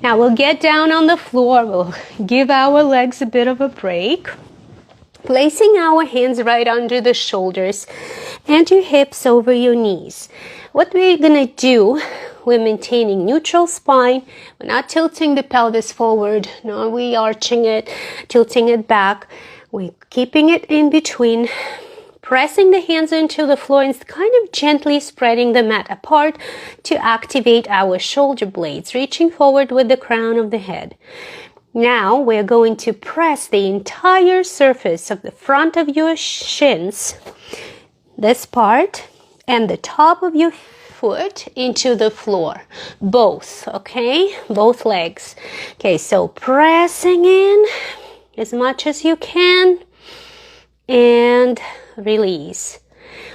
Now we'll get down on the floor. We'll give our legs a bit of a break. Placing our hands right under the shoulders and your hips over your knees. What we're going to do, we're maintaining neutral spine. We're not tilting the pelvis forward, nor we arching it, tilting it back. We're keeping it in between, pressing the hands into the floor and kind of gently spreading the mat apart to activate our shoulder blades, reaching forward with the crown of the head. Now we're going to press the entire surface of the front of your shins, this part, and the top of your foot into the floor. Both, okay? Both legs. Okay, so pressing in as much as you can and release.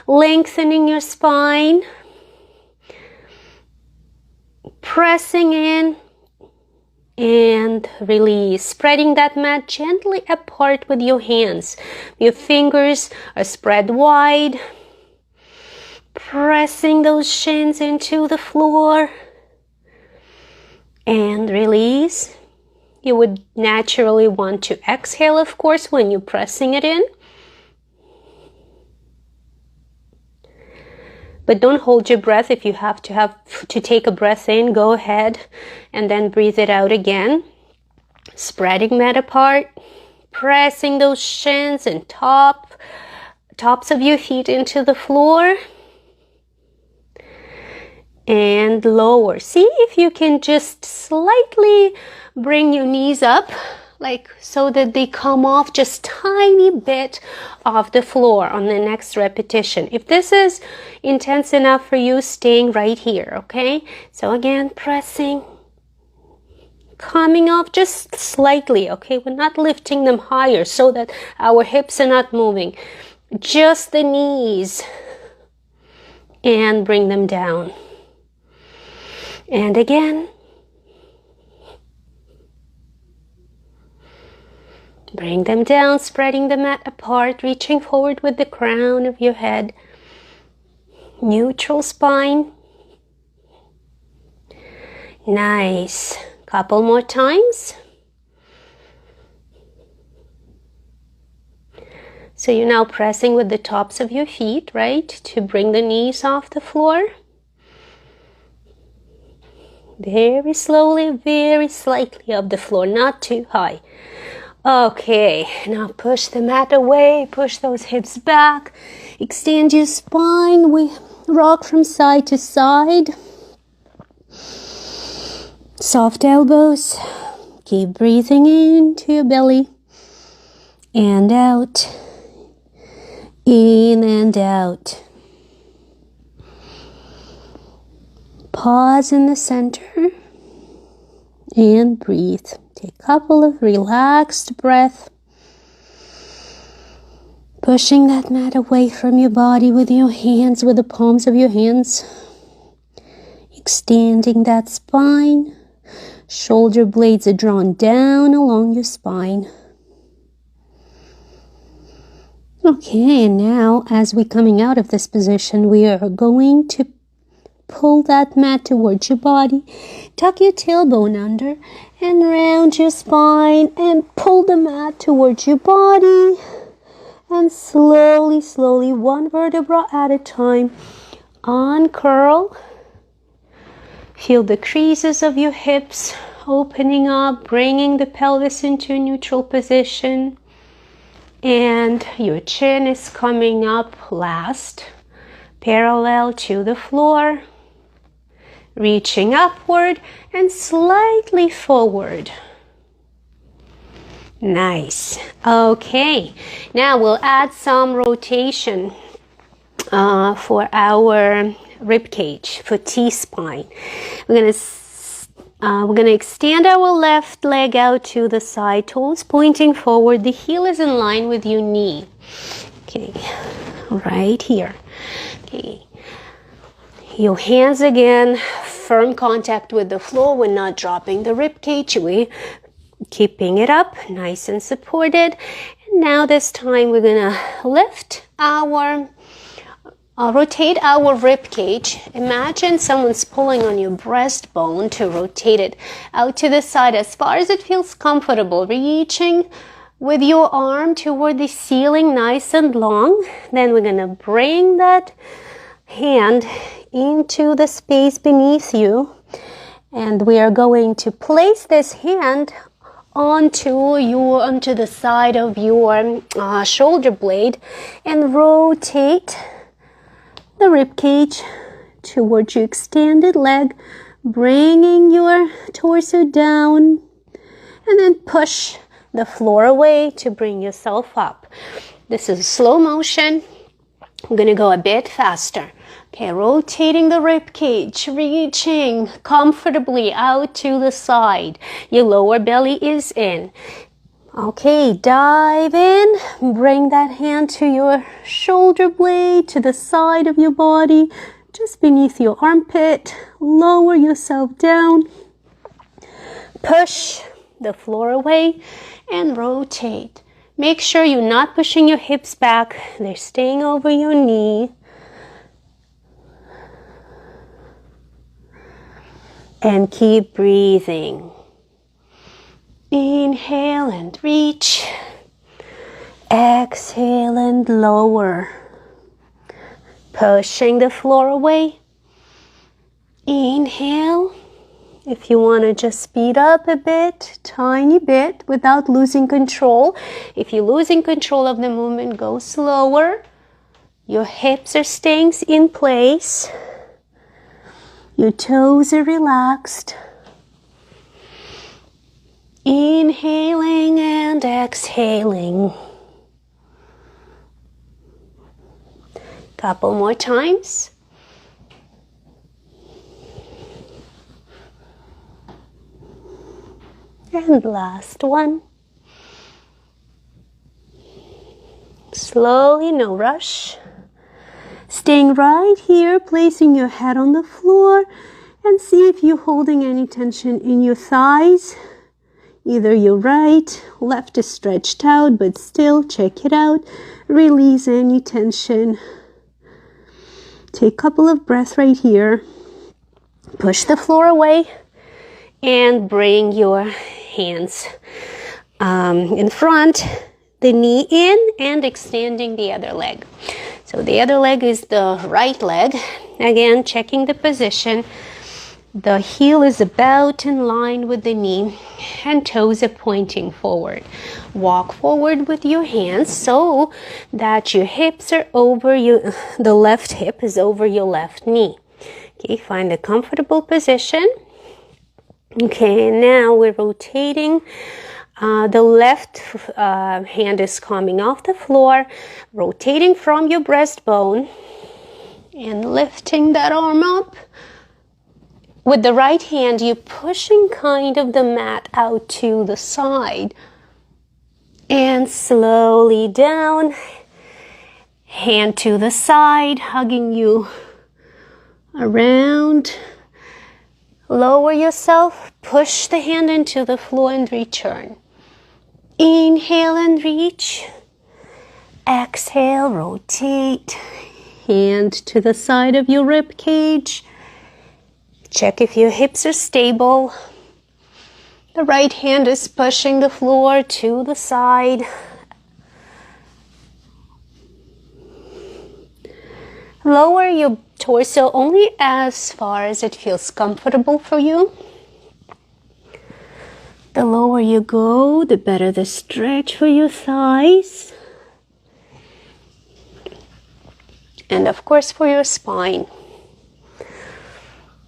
Lengthening your spine. Pressing in and release, spreading that mat gently apart with your hands. Your fingers are spread wide, pressing those shins into the floor and release. You would naturally want to exhale, of course, when you're pressing it in. But don't hold your breath. If you have to take a breath in, go ahead and then breathe it out again. Spreading mat apart, pressing those shins and tops of your feet into the floor. And lower. See if you can just slightly bring your knees up, like so that they come off just tiny bit off the floor on the next repetition. If this is intense enough for you, staying right here, okay? So again, pressing, coming off just slightly, okay? We're not lifting them higher so that our hips are not moving. Just the knees. And bring them down. And again. Bring them down, spreading the mat apart, reaching forward with the crown of your head. Neutral spine. Nice. Couple more times. So you're now pressing with the tops of your feet, right? To bring the knees off the floor. Very slowly, very slightly off the floor, not too high. Okay, now push the mat away, push those hips back, extend your spine, we rock from side to side. Soft elbows, keep breathing into your belly, and out, in and out. Pause in the center and breathe. Take a couple of relaxed breaths. Pushing that mat away from your body with your hands, with the palms of your hands. Extending that spine. Shoulder blades are drawn down along your spine. Okay, and now as we're coming out of this position, we are going to pull that mat towards your body. Tuck your tailbone under and round your spine and pull the mat towards your body. And slowly, slowly, one vertebra at a time, uncurl. Feel the creases of your hips opening up, bringing the pelvis into a neutral position. And your chin is coming up last, parallel to the floor. Reaching upward and slightly forward. Nice. Okay, now we'll add some rotation for our rib cage, for T-spine. We're gonna extend our left leg out to the side, toes pointing forward. The heel is in line with your knee. Okay, right here. Okay. Your hands again, firm contact with the floor. We're not dropping the rib cage. We're keeping it up, nice and supported. And now this time we're gonna lift our Rotate our rib cage. Imagine someone's pulling on your breastbone to rotate it out to the side as far as it feels comfortable, reaching with your arm toward the ceiling nice and long. Then we're going to bring that hand into the space beneath you, and we are going to place this hand onto the side of your shoulder blade and rotate the rib cage towards your extended leg, bringing your torso down, and then push the floor away to bring yourself up. This is slow motion. I'm going to go a bit faster. Okay, rotating the rib cage, reaching comfortably out to the side. Your lower belly is in. Okay, dive in, bring that hand to your shoulder blade, to the side of your body, just beneath your armpit. Lower yourself down, push the floor away, and rotate. Make sure you're not pushing your hips back, they're staying over your knee. And keep breathing. Inhale and reach. Exhale and lower. Pushing the floor away. Inhale. If you want to just speed up a bit, tiny bit, without losing control. If you're losing control of the movement, go slower. Your hips are staying in place. Your toes are relaxed. Inhaling and exhaling. Couple more times. And last one. Slowly, no rush. Staying right here, placing your head on the floor, and see if you're holding any tension in your thighs. Either your right, left is stretched out, but still check it out. Release any tension. Take a couple of breaths right here. Push the floor away and bring your hands in front, the knee in, and extending the other leg. So the other leg is the right leg. Again, checking the position. The heel is about in line with the knee and toes are pointing forward. Walk forward with your hands so that your hips are over the left hip is over your left knee. Okay, find a comfortable position. Okay, now we're rotating. The left hand is coming off the floor, rotating from your breastbone and lifting that arm up. With the right hand, you're pushing kind of the mat out to the side. And slowly down, hand to the side, hugging you around. Lower yourself, push the hand into the floor and return. Inhale and reach. Exhale, rotate. Hand to the side of your rib cage. Check if your hips are stable. The right hand is pushing the floor to the side. Lower your torso only as far as it feels comfortable for you. The lower you go, the better the stretch for your thighs. And of course for your spine.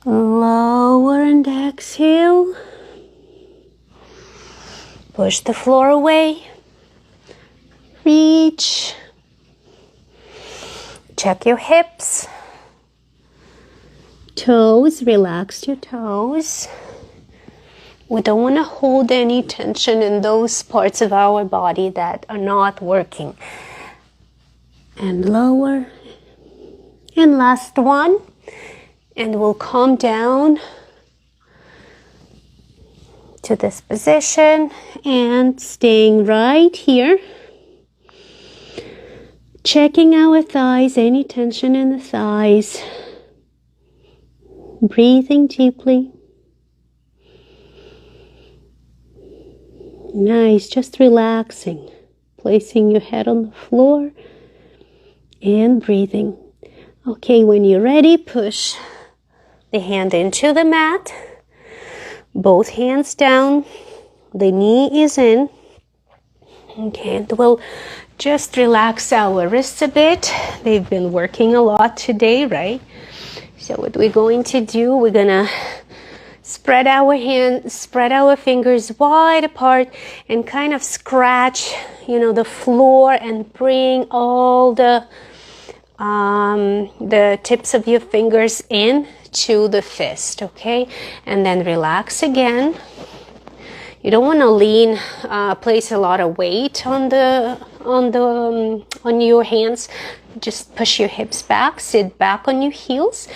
Lower and exhale. Push the floor away. Reach. Check your hips. Toes, relax your toes. We don't want to hold any tension in those parts of our body that are not working. And lower. And last one. And we'll calm down to this position and staying right here. Checking our thighs, any tension in the thighs. Breathing deeply. Nice, just relaxing. Placing your head on the floor and breathing. Okay, when you're ready, push the hand into the mat. Both hands down. The knee is in. Okay, and we'll just relax our wrists a bit. They've been working a lot today, right? So what we're going to do, we're gonna spread our hands, spread our fingers wide apart and kind of scratch, the floor and bring all the tips of your fingers in to the fist, okay? And then relax again. You don't want to lean, place a lot of weight on your hands. Just push your hips back, sit back on your heels.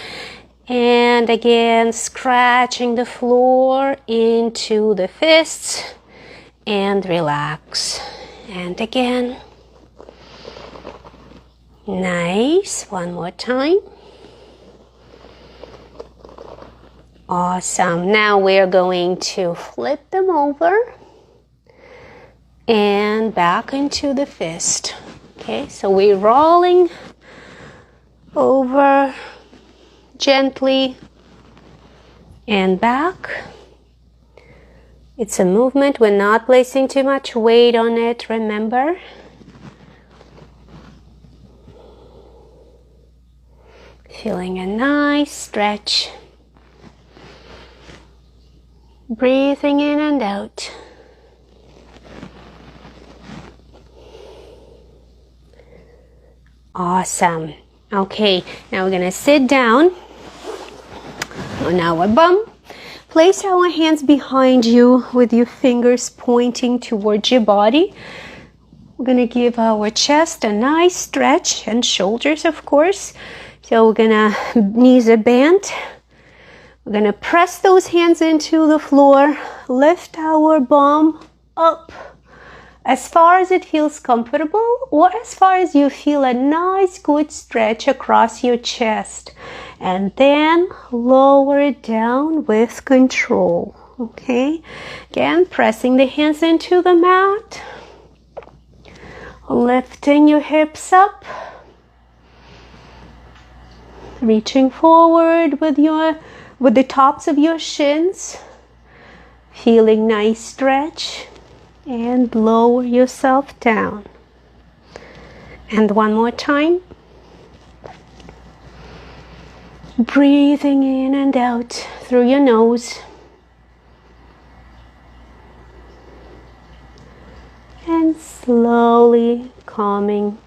And again, scratching the floor into the fists and relax. And again. Nice. One more time. Awesome. Now we're going to flip them over and back into the fist. Okay, so we're rolling over gently and back. It's a movement. We're not placing too much weight on it, remember? Feeling a nice stretch. Breathing in and out. Awesome. Okay, now we're going to sit down on our bum. Place our hands behind you with your fingers pointing towards your body. We're going to give our chest a nice stretch and shoulders, of course. So we're going to, knees are bent. We're going to press those hands into the floor, lift our bum up as far as it feels comfortable or as far as you feel a nice good stretch across your chest. And then lower it down with control, okay? Again, pressing the hands into the mat, lifting your hips up, reaching forward with the tops of your shins, feeling nice stretch, and lower yourself down. And one more time. Breathing in and out through your nose. And slowly calming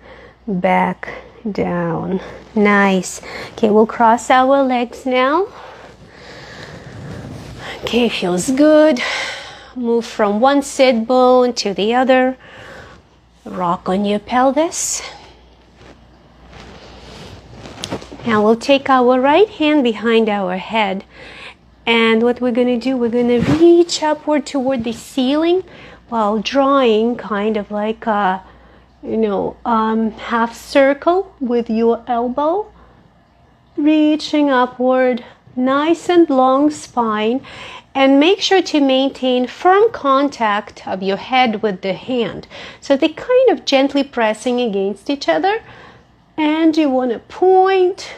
back down. Nice. Okay, we'll cross our legs now. Okay, feels good. Move from one sit bone to the other. Rock on your pelvis. Now we'll take our right hand behind our head. And what we're going to do, we're going to reach upward toward the ceiling while drawing kind of like a, half circle with your elbow. Reaching upward, nice and long spine. And make sure to maintain firm contact of your head with the hand. So they're kind of gently pressing against each other. And you want to point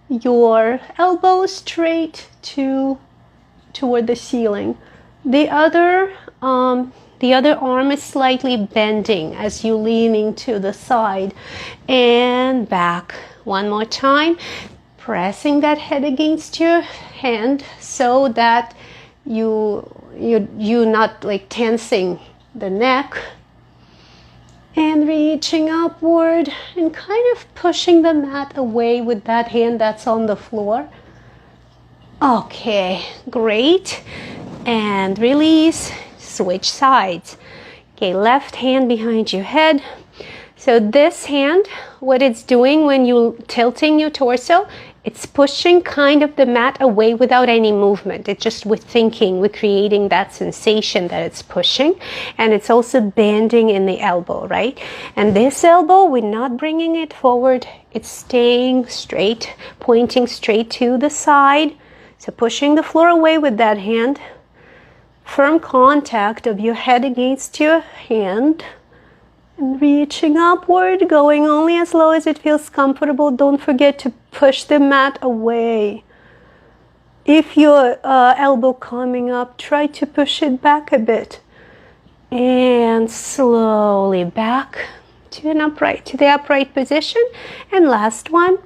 your elbow straight toward the ceiling. The other arm is slightly bending as you leaning to the side and back. One more time, pressing that head against your hand so that you not like tensing the neck. And reaching upward and kind of pushing the mat away with that hand that's on the floor. Okay, great. And release, switch sides. Okay, left hand behind your head. So this hand, what it's doing when you're tilting your torso, It's pushing kind of the mat away without any movement. It's just with thinking, we're creating that sensation that it's pushing. And it's also bending in the elbow, right? And this elbow, we're not bringing it forward. It's staying straight, pointing straight to the side. So pushing the floor away with that hand. Firm contact of your head against your hand. And reaching upward, going only as low as it feels comfortable. Don't forget to push the mat away. If your elbow coming up, try to push it back a bit. And slowly back to the upright position. And last one.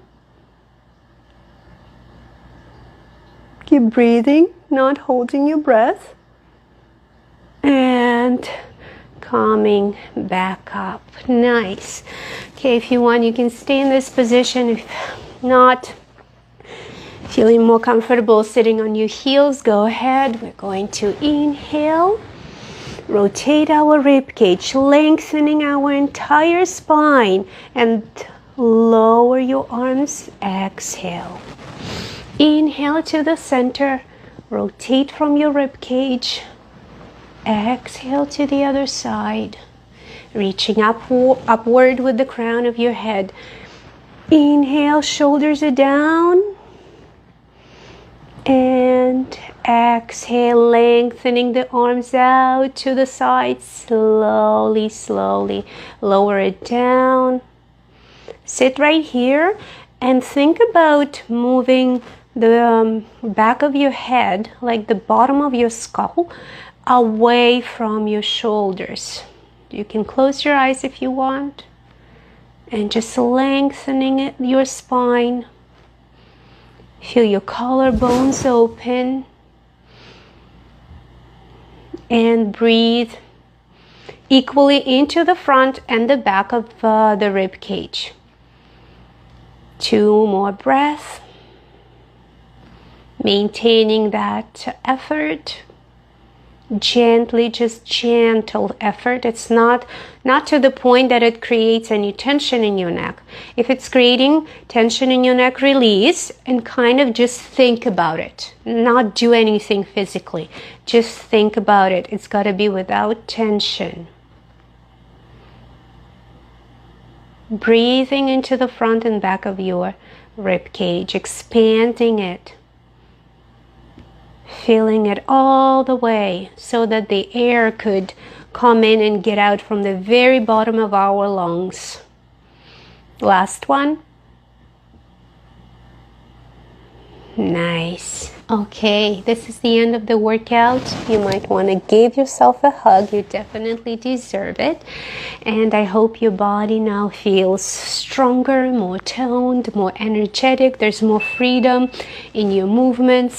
Keep breathing, not holding your breath. And coming back up. Nice. Okay, if you want, you can stay in this position. If not, feeling more comfortable sitting on your heels, go ahead. We're going to inhale, rotate our rib cage, lengthening our entire spine, and lower your arms. Exhale. Inhale to the center, rotate from your rib cage. Exhale to the other side, reaching upward with the crown of your head. Inhale, shoulders are down. And exhale, lengthening the arms out to the side. Slowly, slowly lower it down. Sit right here and think about moving the back of your head, like the bottom of your skull, away from your shoulders. You can close your eyes if you want, and just lengthening your spine. Feel your collarbones open, and breathe equally into the front and the back of the rib cage. 2 more breaths, maintaining that effort. Gently, just gentle effort. It's not to the point that it creates any tension in your neck. If it's creating tension in your neck, release and kind of just think about it. Not do anything physically. Just think about it. It's got to be without tension. Breathing into the front and back of your rib cage, expanding it. Filling it all the way so that the air could come in and get out from the very bottom of our lungs. Last one. Nice. Okay, this is the end of the workout. You might want to give yourself a hug. You definitely deserve it. And I hope your body now feels stronger, more toned, more energetic. There's more freedom in your movements.